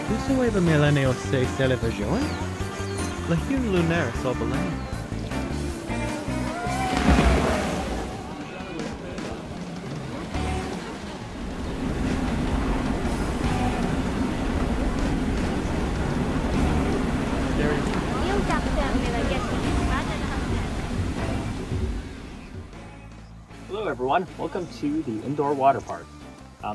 Whosoever millennial se celebrajoin, lehun lunaris obelam. Hello everyone, welcome to the Indoor Water Park.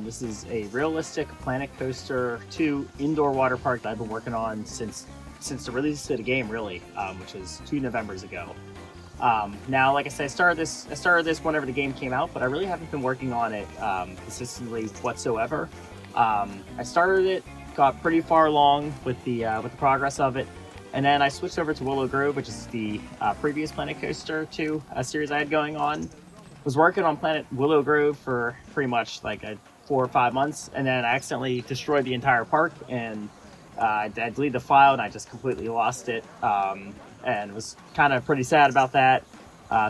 This is a realistic Planet Coaster 2 indoor water park that I've been working on since the release of the game, really, which was 2 Novembers ago. Now, like I said, I started this whenever the game came out, but I really haven't been working on it consistently whatsoever. I started it, got pretty far along with the progress of it, and then I switched over to Willow Grove, which is the previous Planet Coaster 2 series I had going on. Was working on Planet Willow Grove for pretty much like 4 or 5 months, and then I accidentally destroyed the entire park, and I deleted the file, and I just completely lost it, and was kind of pretty sad about that.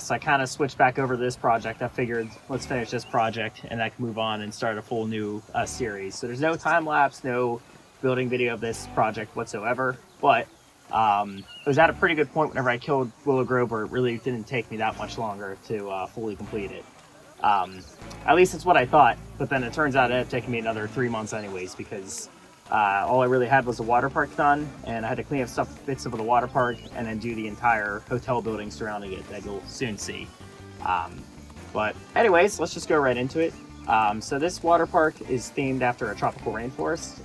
So I kind of switched back over to this project. I figured, let's finish this project, and I can move on and start a full new series. So there's no time lapse, no building video of this project whatsoever, but it was at a pretty good point whenever I killed Willow Grove, where it really didn't take me that much longer to fully complete it. At least it's what I thought, but then it turns out it had taken me another 3 months anyways, because all I really had was the water park done, and I had to clean up bits of the water park and then do the entire hotel building surrounding it that you'll soon see. But anyways, let's just go right into it. So this water park is themed after a tropical rainforest.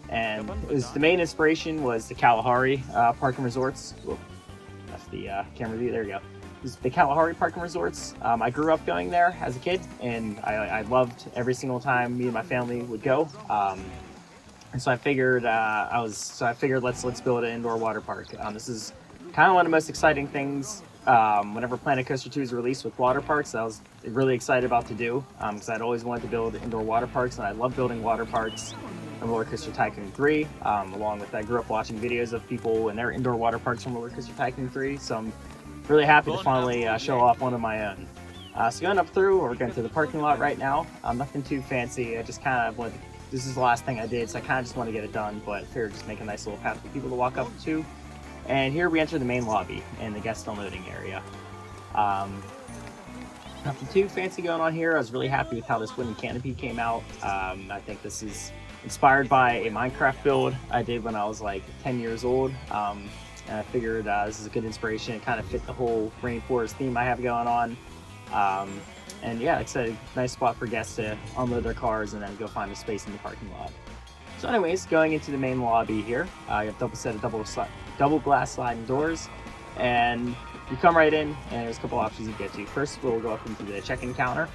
And the main inspiration was the Kalahari Park and Resorts. Whoa, that's the camera view, there you go. This is the Kalahari Park and Resorts. I grew up going there as a kid, and I loved every single time me and my family would go. And so I figured let's build an indoor water park. This is kind of one of the most exciting things whenever Planet Coaster 2 is released with water parks. I was really excited about to do, because I'd always wanted to build indoor water parks, and I love building water parks. Roller Coaster Tycoon 3, along with I grew up watching videos of people and their indoor water parks from Roller Coaster Tycoon 3, so I'm really happy to finally show off one of my own. So going up through, we're going to the parking lot right now. Nothing too fancy, I just kind of wanted, this is the last thing I did, so I kind of just want to get it done, but I figured just make a nice little path for people to walk up to. And here we enter the main lobby and the guest unloading area. Nothing too fancy going on here. I was really happy with how this wooden canopy came out. I think this is inspired by a Minecraft build I did when I was like 10 years old. And I figured this is a good inspiration. It kind of fit the whole rainforest theme I have going on. And yeah, it's a nice spot for guests to unload their cars and then go find a space in the parking lot. So anyways, going into the main lobby here, you have double set of double glass sliding doors, and you come right in, and there's a couple options you get to. First, we'll go up into the check-in counter.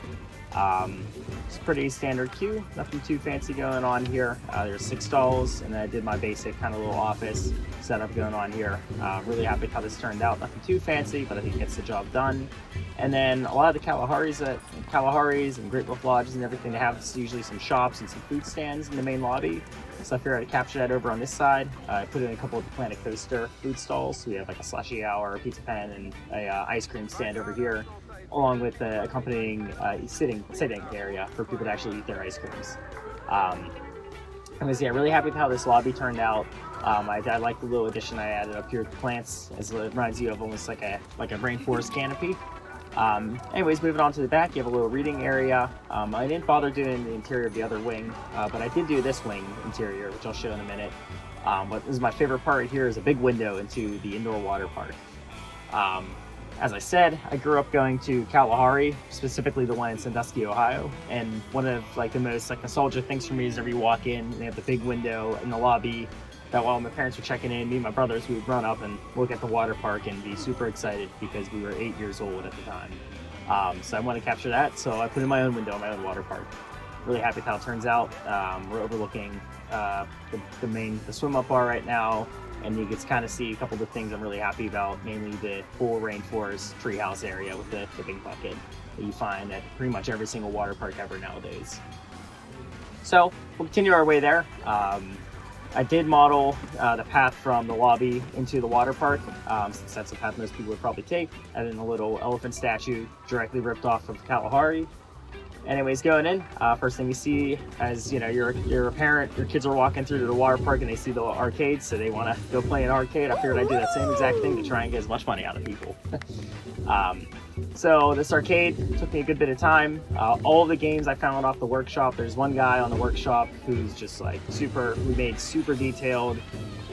It's a pretty standard queue, nothing too fancy going on here. There's 6 stalls, and then I did my basic kind of little office setup going on here. Really happy with how this turned out. Nothing too fancy, but I think it gets the job done. And then a lot of the Kalaharis and Great Wolf Lodges and everything, they have usually some shops and some food stands in the main lobby. So I figured I'd capture that over on this side. I put in a couple of the Planet Coaster food stalls. So we have like a slushy hour, a pizza pen, and a ice cream stand over here, along with the accompanying sitting area for people to actually eat their ice creams. Yeah, really happy with how this lobby turned out. I like the little addition I added up here with the plants, as it reminds you of almost like a rainforest canopy. Anyways, moving on to the back, you have a little reading area. I didn't bother doing the interior of the other wing, but I did do this wing interior, which I'll show in a minute. But this is my favorite part right here, is a big window into the indoor water park. As I said, I grew up going to Kalahari, specifically the one in Sandusky, Ohio, and one of like the most nostalgic things for me is whenever you walk in, they have the big window in the lobby that while my parents were checking in, me and my brothers, we would run up and look at the water park and be super excited because we were 8 years old at the time. So I want to capture that, so I put in my own window in my own water park. Really happy with how it turns out. We're overlooking the swim up bar right now, and you can kind of see a couple of the things I'm really happy about, mainly the full rainforest treehouse area with the big bucket that you find at pretty much every single water park ever nowadays. So we'll continue our way there. I did model the path from the lobby into the water park, since that's the path most people would probably take. And then a little elephant statue directly ripped off of Kalahari. Anyways, going in, first thing you see, as you know, you're a parent, your kids are walking through to the water park and they see the arcade, so they want to go play an arcade. I figured I'd do that same exact thing to try and get as much money out of people. So this arcade took me a good bit of time. All of the games I found off the workshop. There's one guy on the workshop who's just like who made super detailed,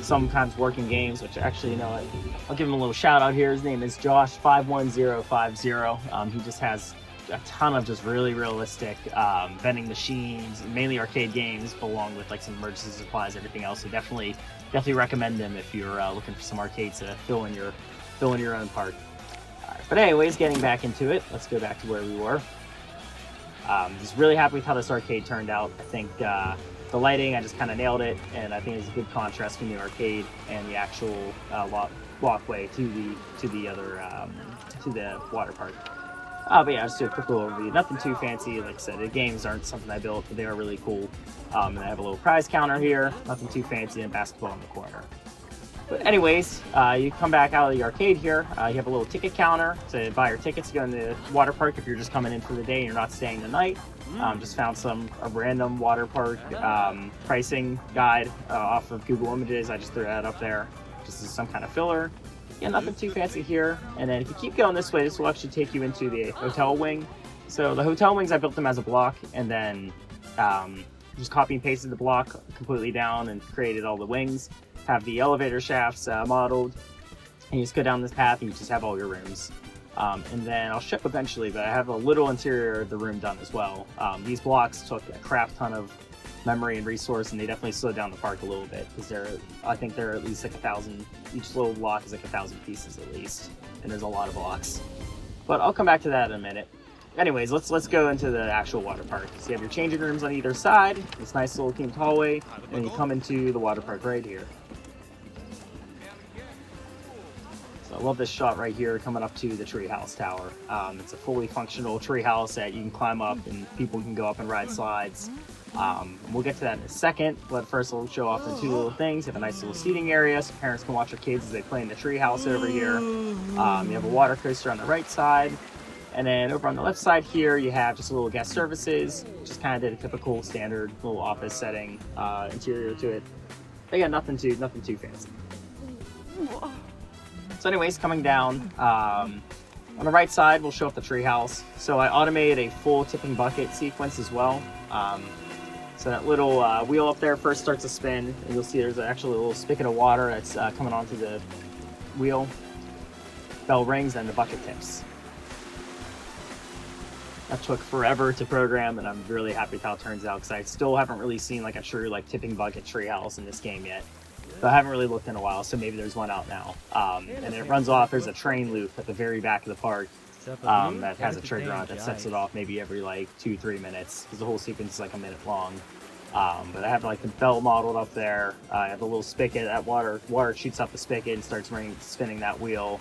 sometimes working games, which actually, you know what, I'll give him a little shout out here. His name is Josh51050. He just has a ton of just really realistic vending machines, mainly arcade games, along with like some emergency supplies, everything else. So definitely recommend them if you're looking for some arcades to fill in your own park. But anyways, getting back into it, let's go back to where we were. Just really happy with how this arcade turned out. I think the lighting, I just kind of nailed it, and I think it's a good contrast between the arcade and the actual walkway to the water park. But yeah, just do a quick little overview. Nothing too fancy. Like I said, the games aren't something I built, but they are really cool. And I have a little prize counter here. Nothing too fancy, and basketball in the corner. But anyways, you come back out of the arcade here. You have a little ticket counter to buy your tickets to go in the water park if you're just coming in for the day and you're not staying the night. Just found a random water park pricing guide off of Google Images. I just threw that up there just as some kind of filler. Yeah, nothing too fancy here. And then if you keep going this way, this will actually take you into the hotel wing. So the hotel wings, I built them as a block, and then just copy and pasted the block completely down and created all the wings. Have the elevator shafts modeled, and you just go down this path and you just have all your rooms. And then I'll ship eventually, but I have a little interior of the room done as well. These blocks took a crap ton of memory and resource, and they definitely slowed down the park a little bit, because I think they're at least like 1,000. Each little block is like 1,000 pieces at least, and there's a lot of blocks. But I'll come back to that in a minute. Anyways, let's go into the actual water park. So you have your changing rooms on either side, this nice little themed hallway, and then you come into the water park right here. So I love this shot right here coming up to the Treehouse tower. It's a fully functional treehouse that you can climb up, and people can go up and ride slides. We'll get to that in a second, but first we'll show off the two little things. You have a nice little seating area so parents can watch their kids as they play in the treehouse over here. You have a water coaster on the right side, and then over on the left side here you have just a little guest services. Just kind of did a typical standard little office setting interior to it. Again, nothing too fancy. So anyways, coming down on the right side, we'll show off the treehouse. So I automated a full tipping bucket sequence as well. So that little wheel up there first starts to spin, and you'll see there's actually a little spigot of water that's coming onto the wheel. Bell rings and the bucket tips. That took forever to program, and I'm really happy with how it turns out, because I still haven't really seen like a true like tipping bucket treehouse in this game yet. So I haven't really looked in a while, so maybe there's one out now. And it runs off. There's a train loop at the very back of the park that has a trigger on it that sets it off maybe every like 2-3 minutes, because the whole sequence is like a minute long. But I have like the belt modeled up there. I have a little spigot. That water shoots up the spigot and starts spinning that wheel,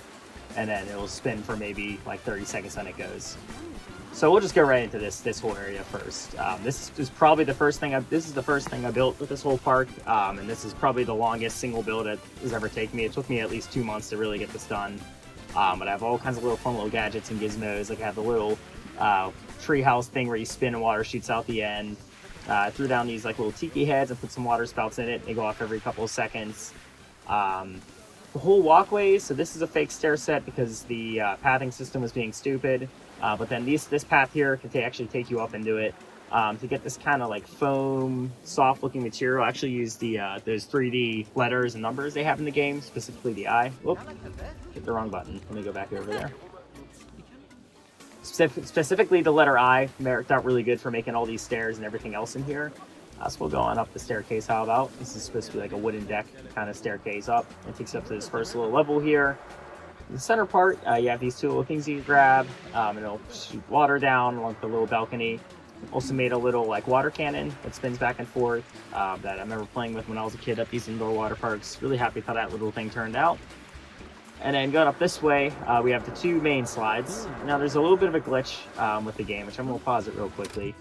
and then it will spin for maybe like 30 seconds, then it goes. So we'll just go right into this whole area first. This is probably the first thing I built with this whole park, and this is probably the longest single build it has ever taken me. It took me at least 2 months to really get this done. But I have all kinds of little fun little gadgets and gizmos. Like I have the little treehouse thing where you spin and water shoots out the end. I threw down these like little tiki heads and put some water spouts in it. They go off every couple of seconds. The whole walkway, so this is a fake stair set because the pathing system was being stupid. But then this path here can actually take you up into it. To get this kind of like foam, soft looking material, I actually used those 3D letters and numbers they have in the game, specifically the I. Whoop, hit the wrong button. Let me go back over there. Specifically the letter I worked out really good for making all these stairs and everything else in here. So we'll go on up the staircase. How about? This is supposed to be like a wooden deck kind of staircase up. It takes you up to this first little level here. In the center part, you have these two little things you can grab, and it'll shoot water down along the little balcony. Also made a little like water cannon that spins back and forth that I remember playing with when I was a kid at these indoor water parks. Really happy with how that little thing turned out. And then going up this way, we have the two main slides. Now there's a little bit of a glitch with the game, which I'm going to pause it real quickly.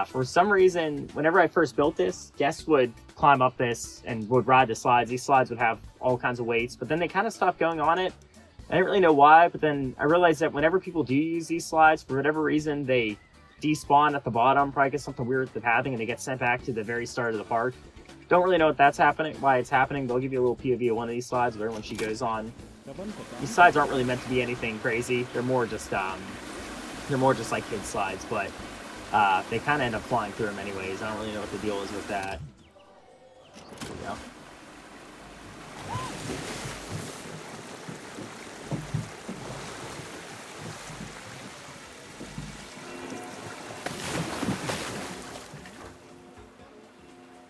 For some reason, whenever I first built this, guests would climb up this and would ride the slides. These slides would have all kinds of weights, but then they kind of stopped going on it. I didn't really know why, but then I realized that whenever people do use these slides, for whatever reason, they despawn at the bottom, probably get something weird with the pathing, and they get sent back to the very start of the park. Don't really know what that's happening, why it's happening. They'll give you a little POV of one of these slides where when she goes on. These slides aren't really meant to be anything crazy. They're more just like kid slides, but they kind of end up flying through them anyways. I don't really know what the deal is with that. There we go.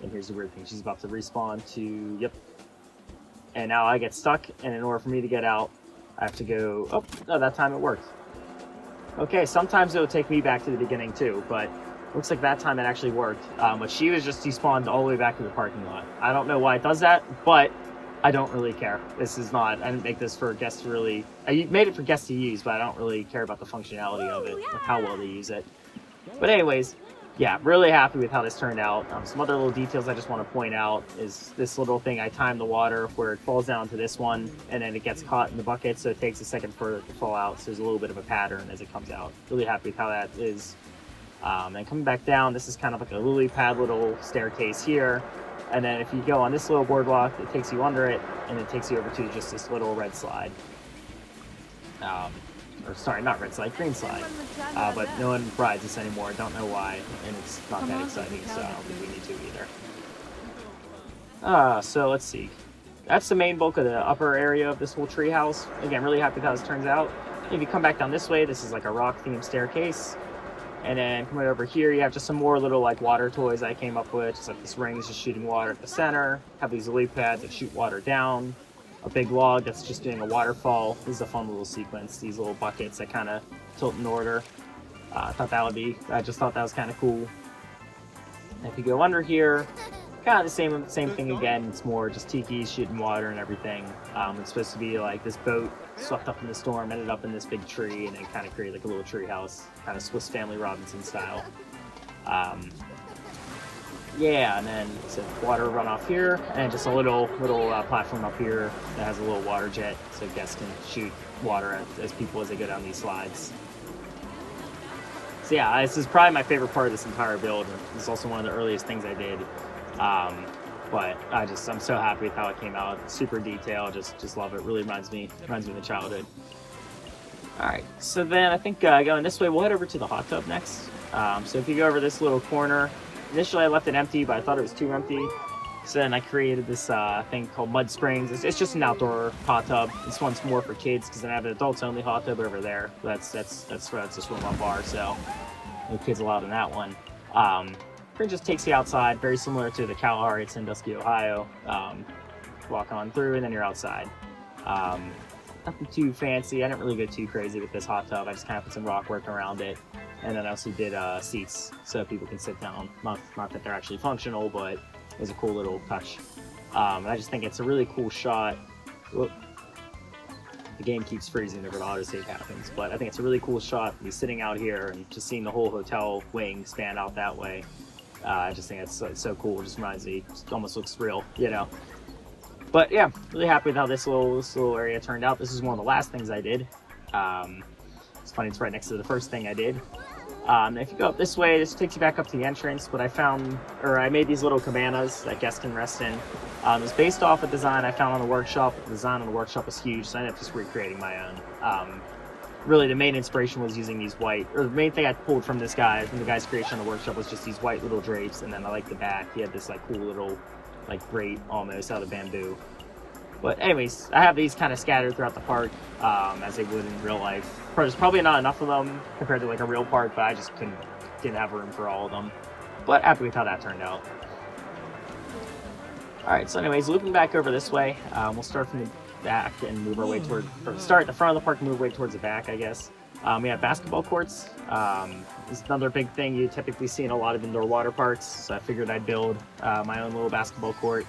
And here's the weird thing. She's about to respawn to, yep. And now I get stuck, and in order for me to get out, I have to go, oh, no, that time it worked. Okay, sometimes it'll take me back to the beginning too, but looks like that time it actually worked. But she was just despawned all the way back to the parking lot. I don't know why it does that, but I don't really care. This is not, I didn't make this for guests to really, I made it for guests to use, but I don't really care about the functionality of it, like how well they use it. But anyways, yeah, really happy with how this turned out. Some other little details I just want to point out is this little thing. I timed the water where it falls down to this one, and then it gets caught in the bucket, so it takes a second for it to fall out. So there's a little bit of a pattern as it comes out. Really happy with how that is. And coming back down, this is kind of like a lily pad little staircase here. And then if you go on this little boardwalk, it takes you under it, and it takes you over to just this little red slide. Or sorry, not red slide, green slide. But no one rides this anymore. I don't know why, and it's not that exciting, so I don't think we need to either. So let's see. That's the main bulk of the upper area of this whole treehouse. Again, really happy with how this turns out. If you come back down this way, this is like a rock-themed staircase. And then coming over here, you have just some more little like water toys I came up with. Just like this ring is just shooting water at the center. Have these lily pads that shoot water down. A big log that's just doing a waterfall. This is a fun little sequence. These little buckets that kind of tilt in order. I just thought that was kind of cool. And if you go under here, kind of the same thing again. It's more just tiki shooting water and everything. It's supposed to be like this boat swept up in the storm, ended up in this big tree, and then kind of created like a little tree house, kind of Swiss Family Robinson style. Yeah, and then some water runoff here, and just a little platform up here that has a little water jet, so guests can shoot water as people as they go down these slides. So yeah, this is probably my favorite part of this entire build. It's also one of the earliest things I did. But I'm so happy with how it came out. Super detailed, just love it. Really reminds me of the childhood. All right, so then I think going this way, we'll head over to the hot tub next. So if you go over this little corner. Initially, I left it empty, but I thought it was too empty. So then I created this thing called Mud Springs. It's just an outdoor hot tub. This one's more for kids because then I have an adults-only hot tub over there. That's where that's a swim-up bar, so no kids allowed in that one. It just takes you outside, very similar to the Kalahari at Sandusky, Ohio. Walk on through, and then you're outside. Nothing too fancy. I didn't really go too crazy with this hot tub. I just kind of put some rock work around it. And then I also did seats so people can sit down. Not that they're actually functional, but it's a cool little touch. And I just think it's a really cool shot. Whoop. The game keeps freezing whenever the autosave happens, but I think it's a really cool shot to be sitting out here and just seeing the whole hotel wing span out that way. I just think it's so cool. It just reminds me, it almost looks real, you know. But yeah, really happy with how this little area turned out. This is one of the last things I did. It's funny, it's right next to the first thing I did. If you go up this way, this takes you back up to the entrance, but I made these little cabanas that guests can rest in. It's based off a design I found on the workshop. The design on the workshop was huge, so I ended up just recreating my own. Really, the main inspiration was using these the main thing I pulled from the guy's creation on the workshop was just these white little drapes, and then I like the back. He had this like cool little like grate almost out of bamboo. But anyways, I have these kind of scattered throughout the park, as they would in real life. There's probably not enough of them compared to like a real park, but I just didn't have room for all of them. But happy with how that turned out. All right, so anyways, looping back over this way, we'll start from the back and move our way start at the front of the park and move our way towards the back, I guess. We have basketball courts. This is another big thing you typically see in a lot of indoor water parks, so I figured I'd build my own little basketball court.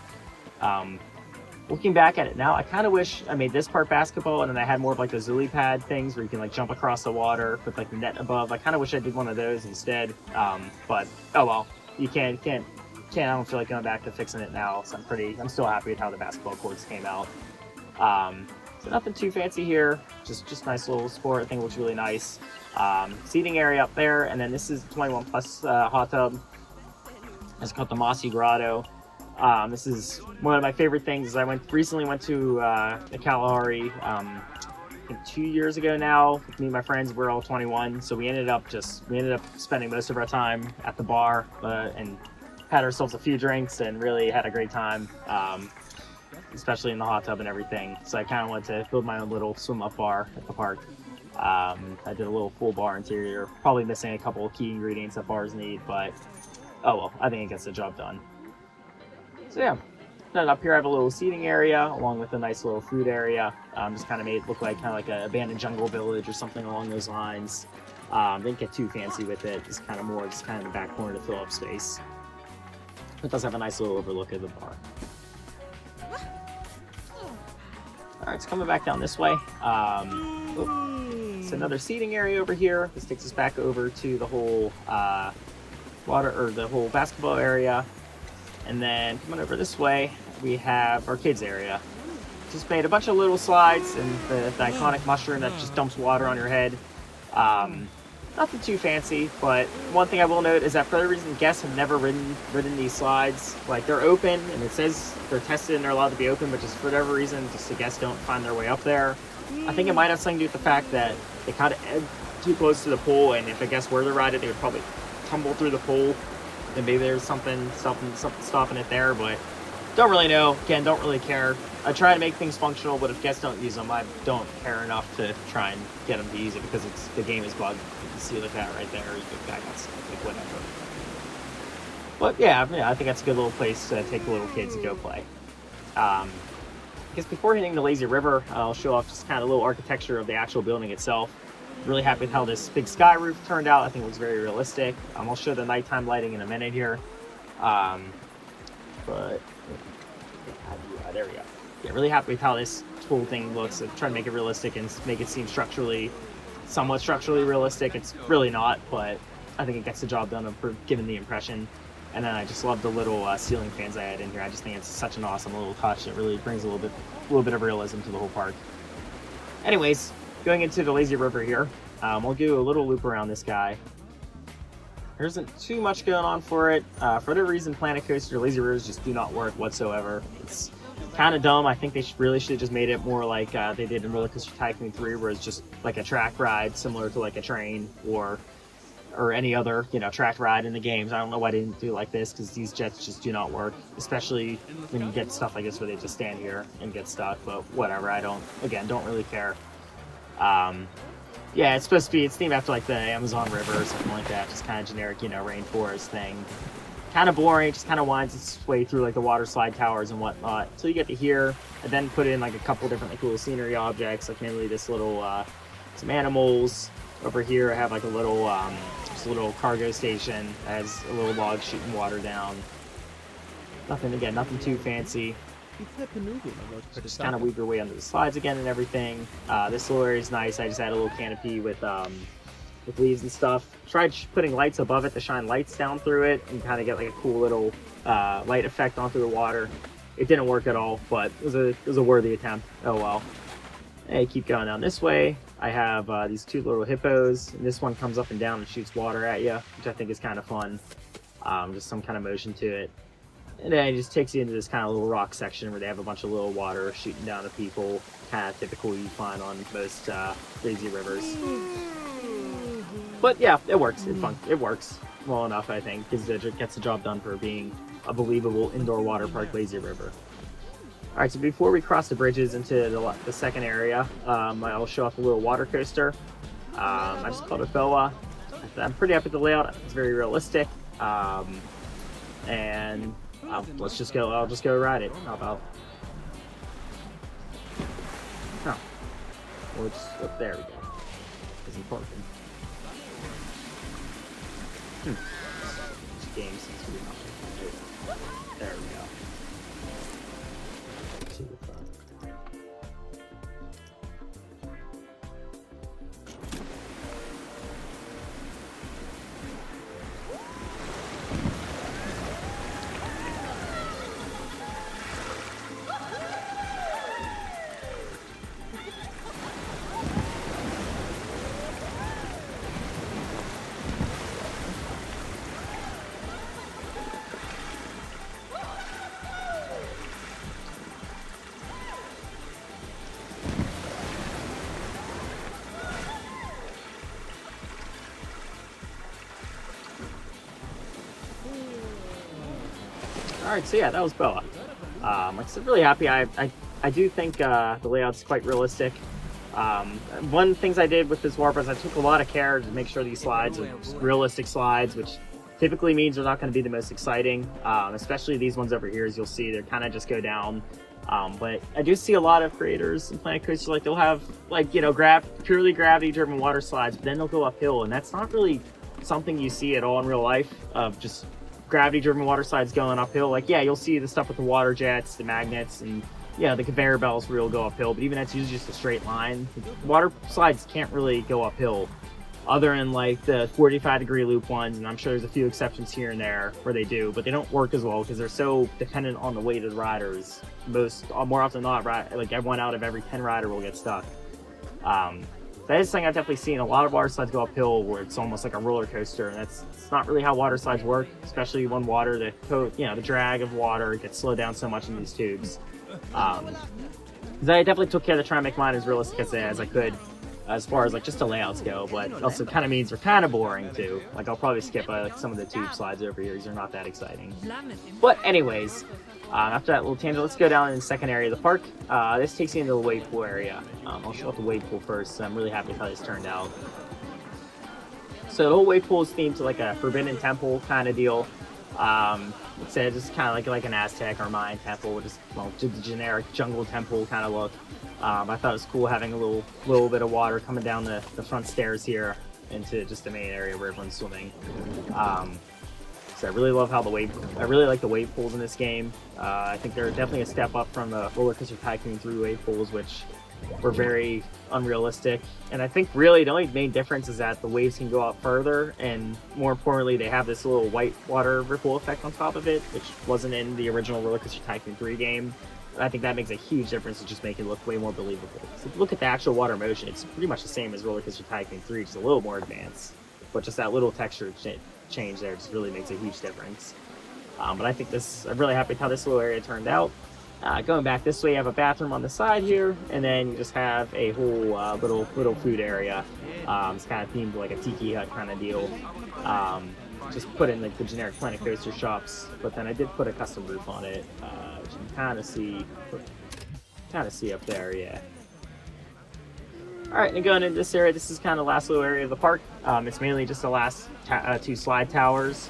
Looking back at it now, I kind of wish I made this part basketball and then I had more of like those lily pad things where you can like jump across the water with like the net above. I kind of wish I did one of those instead. But oh well, you can't. I don't feel like going back to fixing it now. So I'm still happy with how the basketball courts came out. So nothing too fancy here, just nice little sport. I think it looks really nice. Seating area up there, and then this is 21 plus hot tub. It's called the Mossy Grotto. This is one of my favorite things. I recently went to the Kalahari, I think 2 years ago now. With me and my friends, we're all 21, so we ended up spending most of our time at the bar and had ourselves a few drinks and really had a great time, especially in the hot tub and everything. So I kind of wanted to build my own little swim-up bar at the park. I did a little full bar interior, probably missing a couple of key ingredients that bars need, but oh well, I think it gets the job done. So yeah, then up here I have a little seating area along with a nice little food area. Just kind of made it look like an abandoned jungle village or something along those lines. Didn't get too fancy with it. Just kind of the back corner to fill up space. It does have a nice little overlook of the bar. All right, it's coming back down this way. It's another seating area over here. This takes us back over to the whole the whole basketball area. And then coming over this way, we have our kids area. Just made a bunch of little slides and the iconic mushroom that just dumps water on your head. Nothing too fancy, but one thing I will note is that for whatever reason, guests have never ridden these slides. Like, they're open, and it says they're tested and they're allowed to be open, but just for whatever reason, just the guests don't find their way up there. I think it might have something to do with the fact that they kind of ebb too close to the pool, and if a guest were to ride it, they would probably tumble through the pool. Then maybe there's something stopping it there, but don't really know. Again, don't really care. I try to make things functional, but if guests don't use them, I don't care enough to try and get them to use it because the game is bugged. You can see like that right there. You can back out stuff, like whatever. But yeah, I think that's a good little place to take the little kids and go play. I guess before hitting the lazy river, I'll show off just kind of a little architecture of the actual building itself. Really happy with how this big sky roof turned out. I think it looks very realistic. I'll show the nighttime lighting in a minute here. But there we go. Yeah, really happy with how this whole thing looks. I'm trying to make it realistic and make it seem somewhat structurally realistic. It's really not, but I think it gets the job done of giving the impression. And then I just love the little ceiling fans I had in here. I just think it's such an awesome little touch. It really brings a little bit of realism to the whole park. Anyways, going into the lazy river here, we'll do a little loop around this guy. There isn't too much going on for it. For whatever reason, Planet Coaster lazy rivers just do not work whatsoever. It's kind of dumb. I think they really should have just made it more like they did in Roller Coaster Tycoon 3, where it's just like a track ride similar to like a train or any other track ride in the games. I don't know why they didn't do it like this, because these jets just do not work, especially when you get stuff like this where they just stand here and get stuck. But whatever, I don't really care. Yeah, it's themed after like the Amazon River or something like that. Just kind of generic, rainforest thing. Kind of boring. Just kind of winds its way through like the water slide towers and whatnot. So you get to here, and then put in like a couple different like little scenery objects, like mainly this little some animals. Over here, I have like a little just a little cargo station that has a little log shooting water down. Nothing too fancy. Just kind of weave your way under the slides again and everything. This little area is nice. I just added a little canopy with leaves and stuff. Tried putting lights above it to shine lights down through it and kind of get like a cool little light effect onto the water. It didn't work at all, but it was a worthy attempt. Oh well. Hey, keep going down this way. I have these two little hippos, and this one comes up and down and shoots water at you, which I think is kind of fun. Just some kind of motion to it. And then it just takes you into this kind of little rock section where they have a bunch of little water shooting down at people. Kind of typical you find on most lazy rivers. But yeah, it works. It's fun. It works well enough, I think, because it gets the job done for being a believable indoor water park lazy river. All right, so before we cross the bridges into the second area, I'll show off a little water coaster. I just called it Boa. I'm pretty happy with the layout. It's very realistic. And I'll just go ride it. How about? Oh, well, there we go. It's important. Game since we know. There we go. To the front. Alright, so yeah, that was Boa. Like I said, really happy. I do think the layout's quite realistic. One of the things I did with this warp is I took a lot of care to make sure these slides are realistic slides, which typically means they're not going to be the most exciting, especially these ones over here. As you'll see, they kind of just go down. But I do see a lot of creators in Planet Coaster, like they'll have like, you know, purely gravity-driven water slides, but then they'll go uphill, and that's not really something you see at all in real life, of just gravity-driven water slides going uphill. Like, yeah, you'll see the stuff with the water jets, the magnets, and yeah, the conveyor belts will go uphill, but even that's usually just a straight line. Water slides can't really go uphill, other than like the 45-degree loop ones, and I'm sure there's a few exceptions here and there where they do, but they don't work as well because they're so dependent on the weight of the riders. More often than not, like everyone out of every 10 rider will get stuck. That is something I've definitely seen. A lot of water slides go uphill where it's almost like a roller coaster, and it's not really how water slides work, especially when water, the drag of water gets slowed down so much in these tubes. I definitely took care to try and make mine as realistic as I could, as far as like just the layouts go, but also kind of means they're kind of boring too. Like I'll probably skip like some of the tube slides over here because they're not that exciting. But anyways, after that little tangent, let's go down in the second area of the park. This takes you into the wave pool area. I'll show off the wave pool first. I'm really happy with how this turned out. So the whole wave pool is themed to like a Forbidden Temple kind of deal. It's just kind of like an Aztec or Mayan temple, just the generic jungle temple kind of look. I thought it was cool having a little bit of water coming down the front stairs here into just the main area where everyone's swimming. So I really love how I really like the wave pools in this game. I think they're definitely a step up from the Roller Coaster Tycoon 3 wave pools, which were very unrealistic. And I think really the only main difference is that the waves can go out further, and more importantly, they have this little white water ripple effect on top of it, which wasn't in the original Roller Coaster Tycoon 3 game. I think that makes a huge difference to just make it look way more believable. So if you look at the actual water motion, it's pretty much the same as Roller Coaster Tycoon 3, just a little more advanced. But just that little texture change there just really makes a huge difference. But I think I'm really happy with how this little area turned out. Going back this way, you have a bathroom on the side here, and then you just have a whole little food area. It's kind of themed like a tiki hut kind of deal. Just put in like the generic Planet Coaster shops, but then I did put a custom roof on it, which you can kind of see up there, yeah. All right, and going into this area, this is kind of the last little area of the park. It's mainly just the last two slide towers.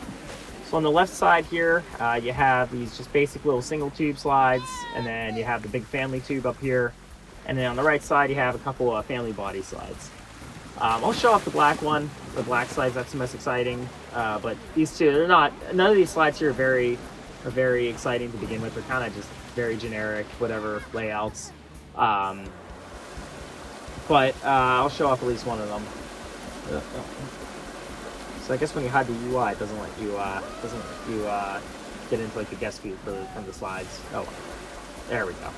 So on the left side here, you have these just basic little single tube slides, and then you have the big family tube up here. And then on the right side, you have a couple of family body slides. I'll show off the black one. The black slides, that's the most exciting. But these two, none of these slides here are very exciting to begin with. They're kind of just very generic, whatever layouts. But I'll show off at least one of them. So I guess when you hide the UI, it doesn't let you get into like the guest view from the slides. Oh, there we go.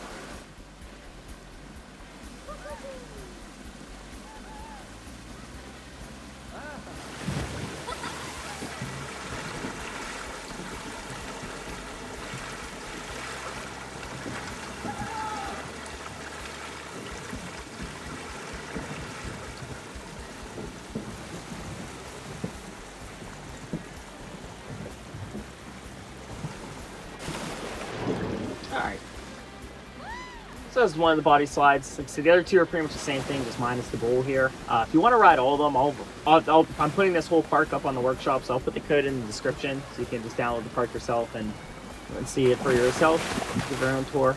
Alright. So that's one of the body slides. Like I said, the other two are pretty much the same thing, just minus the bowl here. If you want to ride all of them, I'm putting this whole park up on the workshop, so I'll put the code in the description so you can just download the park yourself and see it for yourself, give your own tour.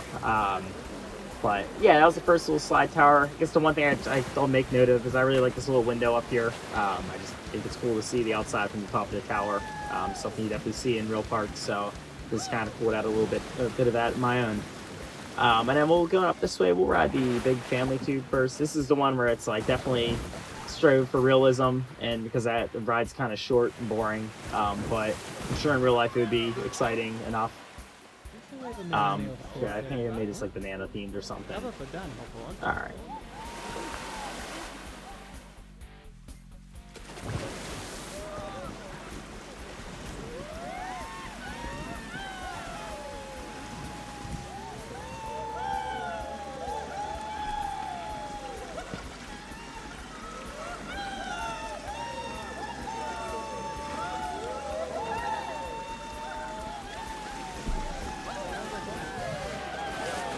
But yeah, that was the first little slide tower. I guess the one thing I'll make note of is I really like this little window up here. I just think it's cool to see the outside from the top of the tower. Something you definitely see in real parks, so this is kind of cool to add a bit of that in my own. And then we'll go up this way. We'll ride the big family tube first. This is the one where it's like definitely strove for realism, and because the ride's kind of short and boring, but I'm sure in real life it would be exciting enough. Yeah, I think I made this like banana themed or something. All right.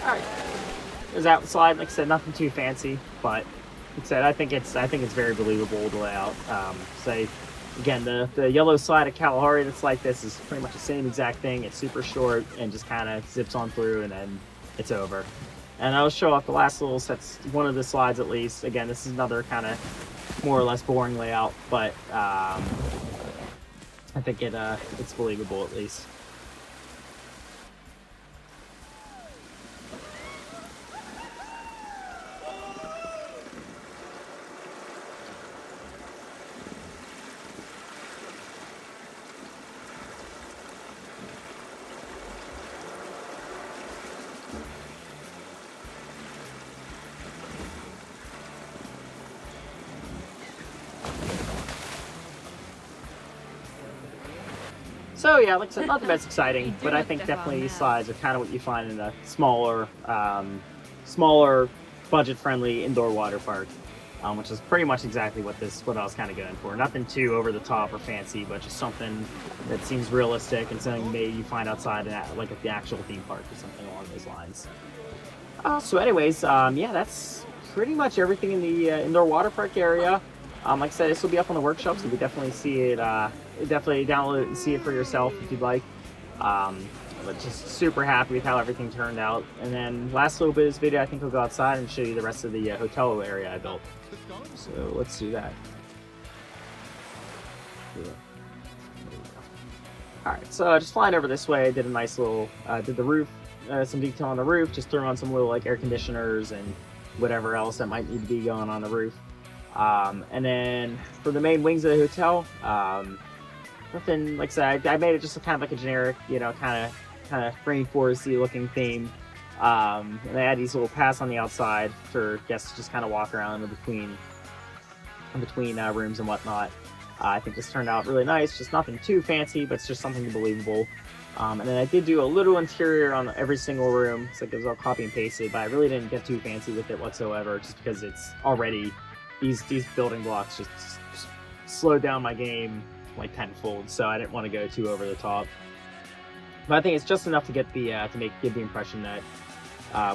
All right, there's that slide. Like I said, nothing too fancy, but like I said, I think it's very believable, the layout. Say again, the yellow slide at Kalahari that's like this is pretty much the same exact thing. It's super short and just kind of zips on through, and then it's over. And I'll show off the last little sets, one of the slides at least. Again, this is another kind of more or less boring layout, but I think it's believable at least. So yeah, like I said, not the best exciting, but I think definitely these slides are kind of what you find in a smaller, budget-friendly indoor water park, which is pretty much exactly what I was kind of going for. Nothing too over the top or fancy, but just something that seems realistic and something maybe you find outside like at the actual theme park or something along those lines. So anyways, yeah, that's pretty much everything in the indoor water park area. Like I said, this will be up on the workshop, so you can definitely see it. Definitely download it and see it for yourself if you'd like. But just super happy with how everything turned out. And then last little bit of this video, I think we'll go outside and show you the rest of the hotel area I built. So let's do that. All right, so just flying over this way, I did a nice little, did the roof, some detail on the roof, just threw on some little like air conditioners and whatever else that might need to be going on the roof. And then for the main wings of the hotel, nothing, like I said, I made it just kind of like a generic, you know, kind of rainforesty looking theme. And I had these little paths on the outside for guests to just kind of walk around in between rooms and whatnot. I think this turned out really nice, just nothing too fancy, but it's just something believable. And then I did do a little interior on every single room, so it was all copy and pasted, but I really didn't get too fancy with it whatsoever, just because it's already, these building blocks just slowed down my game like tenfold, so I didn't want to go too over the top. But I think it's just enough to get the give the impression that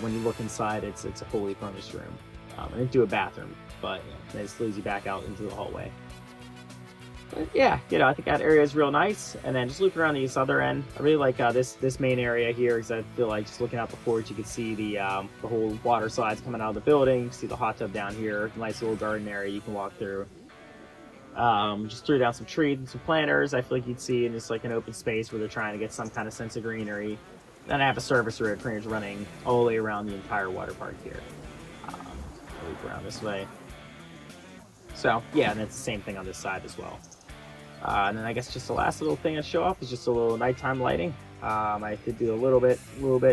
when you look inside, it's a fully furnished room. I didn't do a bathroom, but it just leads you back out into the hallway. But yeah, you know, I think that area is real nice. And then just loop around the other end. I really like this main area here, because I feel like just looking out the porch, you can see the whole water slides coming out of the building. You can see the hot tub down here, nice little garden area you can walk through. Just threw down some trees and some planters. I feel like you'd see in just like an open space where they're trying to get some kind of sense of greenery. Then I have a service road pretty much running all the way around the entire water park here. Loop around this way. So yeah, and it's the same thing on this side as well. And then I guess just the last little thing I'd show off is just a little nighttime lighting. I did do a little bit,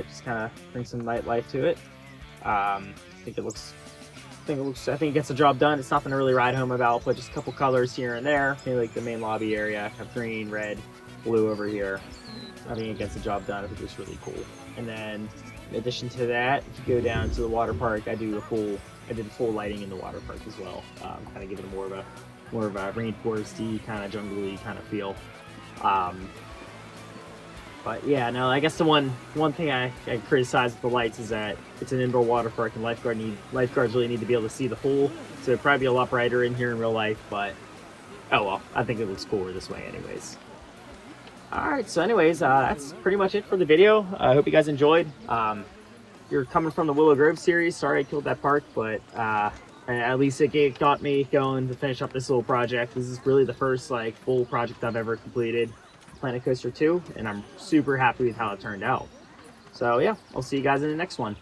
just kind of bring some night life to it. I think it gets the job done. It's nothing to really ride home about, but just a couple colors here and there. Maybe like the main lobby area, have green, red, blue over here. I think it gets the job done. I think it's really cool. And then in addition to that, if you go down to the water park, I did full lighting in the water park as well. Kind of give it more of a rainforesty, kind of jungly kind of feel. But yeah, no, I guess the one thing I criticize with the lights is that it's an indoor water park, and lifeguards really need to be able to see the pool. So it'd probably be a lot brighter in here in real life, but oh well, I think it looks cooler this way anyways. Alright, so anyways, that's pretty much it for the video. I hope you guys enjoyed. You're coming from the Willow Grove series, sorry I killed that park, but at least it got me going to finish up this little project. This is really the first like full project I've ever completed, Planet Coaster 2, and I'm super happy with how it turned out. So yeah, I'll see you guys in the next one.